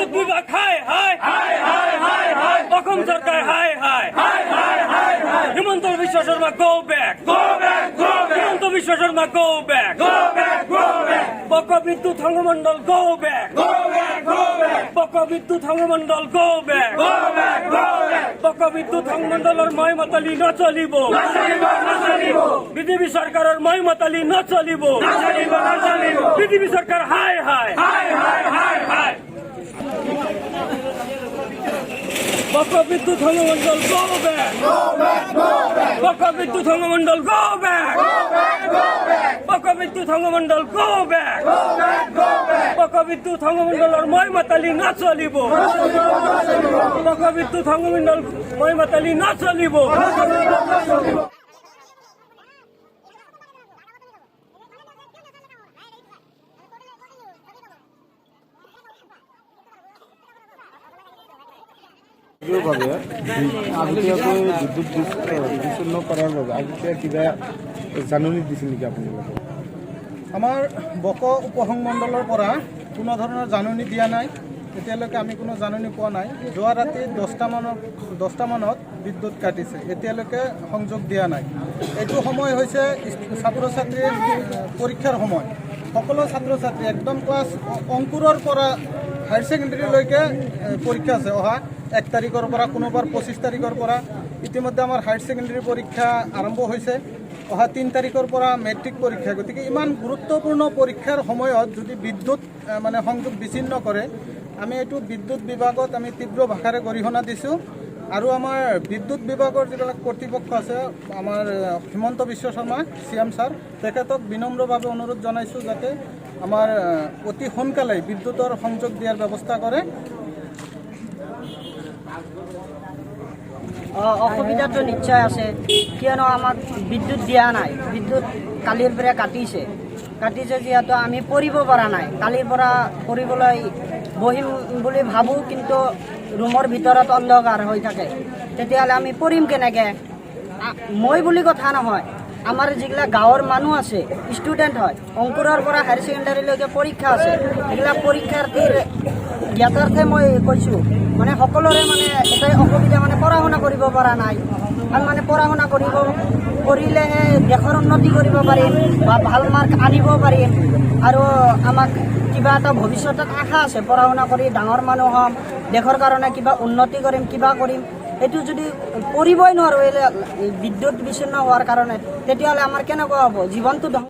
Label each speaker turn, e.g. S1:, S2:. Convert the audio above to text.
S1: বিদ্যুৎ বিভাগ হায় হায় অসম সরকার হায় হায় Himanta Biswa Sarma go back Himanta Biswa Sarma go back Bokka বিদ্যুৎ সংঘমন্ডল গো ব্যাক বক্কা বিদ্যুৎ সংঘমন্ডল গো ব্যাক বক্কা বিদ্যুৎ সংঘমন্ডলের ময়মাতালি নচলিব বিজেপি সরকারের ময়মাতালি নচলিব বিজেপি সরকার হায় হায় বক্কা বিদ্যুৎ সংঘমন্ডল গো ব্যাক বক্কা বিদ্যুৎ সংঘমন্ডল গো ব্যাক বক্কা বিদ্যুৎ সংঘমন্ডল গো ব্যাক বক্কা বিদ্যুৎ সংঘমন্ডলের ময়মাতালি নচলিব বক্কা বিদ্যুৎ সংঘমন্ডল ময়মাতালি নচলিব
S2: আগতীয়াকৈ বিদ্যুৎ বিচ্ছিন্ন কৰাৰ বাবে আগতীয়া কিবা জাননী দিছিল নেকি আপোনালোকে?
S3: আমাৰ বক উপসংমণ্ডলৰ পৰা কোনো ধৰণৰ জাননী দিয়া নাই। এতিয়ালৈকে আমি কোনো জাননী পোৱা নাই। যোৱা ৰাতি 10টা মানত বিদ্যুৎ কাটিছে, এতিয়ালৈকে সংযোগ দিয়া নাই। এইটো সময় হৈছে ছাত্ৰ ছাত্ৰীৰ পৰীক্ষাৰ সময়। সকলো ছাত্ৰ ছাত্ৰী একদম ক্লাছ অংকুৰৰ পৰা হায়াৰ ছেকেণ্ডেৰীলৈকে পৰীক্ষা আছে। অহা 1 তাৰিখৰ পৰা, কোনোবাৰ 25 তাৰিখৰ পৰা। ইতিমধ্যে আমাৰ হায়াৰ ছেকেণ্ডেৰী পৰীক্ষা আৰম্ভ হৈছে। অহা 3 তাৰিখৰ পৰা মেট্ৰিক পৰীক্ষা। গতিকে ইমান গুৰুত্বপূৰ্ণ পৰীক্ষাৰ সময়ত যদি বিদ্যুৎ সংযোগ বিচ্ছিন্ন কৰে, আমি এইটো বিদ্যুৎ বিভাগত আমি তীব্ৰ ভাষাৰে গৰিহণা দিছোঁ। আৰু আমাৰ বিদ্যুৎ বিভাগৰ যিবিলাক কৰ্তৃপক্ষ আছে, আমাৰ হিমন্ত বিশ্ব শৰ্মা CM ছাৰ, তেখেতক বিনম্ৰভাৱে অনুৰোধ জনাইছোঁ যাতে আমাৰ অতি সোনকালে বিদ্যুৎৰ সংযোগ দিয়াৰ ব্যৱস্থা কৰে।
S4: অসুবিধাটো নিশ্চয় আছে, কিয়নো আমাক বিদ্যুৎ দিয়া নাই। বিদ্যুৎ কালিৰ পৰা কাটিছে যিহেতু আমি পঢ়িব পৰা নাই। কালিৰ পৰা পঢ়িবলৈ বহিম বুলি ভাবোঁ, কিন্তু ৰুমৰ ভিতৰত অন্ধকাৰ হৈ থাকে। তেতিয়াহ'লে আমি পঢ়িম কেনেকৈ? মই বুলি কথা নহয়, আমাৰ যিবিলাক গাঁৱৰ মানুহ আছে, ষ্টুডেণ্ট হয়, অংকুৰৰ পৰা হায়াৰ ছেকেণ্ডেৰীলৈকে পৰীক্ষা আছে। এইবিলাক পৰীক্ষাৰ্থীৰ জ্ঞাতাৰ্থে মই কৈছোঁ, সকলোৰে এটাই অসুবিধা, পঢ়া শুনা কৰিব পৰা নাই। আৰু পঢ়া শুনা কৰিলেহে দেশৰ উন্নতি কৰিব পাৰিম বা ভাল মাৰ্ক আনিব পাৰিম। আৰু আমাক কিবা এটা ভৱিষ্যতত আশা আছে, পঢ়া শুনা কৰি ডাঙৰ মানুহ হ'ম, দেশৰ কাৰণে কিবা উন্নতি কৰিম, কিবা কৰিম। এইটো যদি কৰিবই নোৱাৰোঁ বিদ্যুৎ বিচ্ছিন্ন হোৱাৰ কাৰণে, তেতিয়াহ'লে আমাৰ কেনেকুৱা হ'ব? জীৱনটো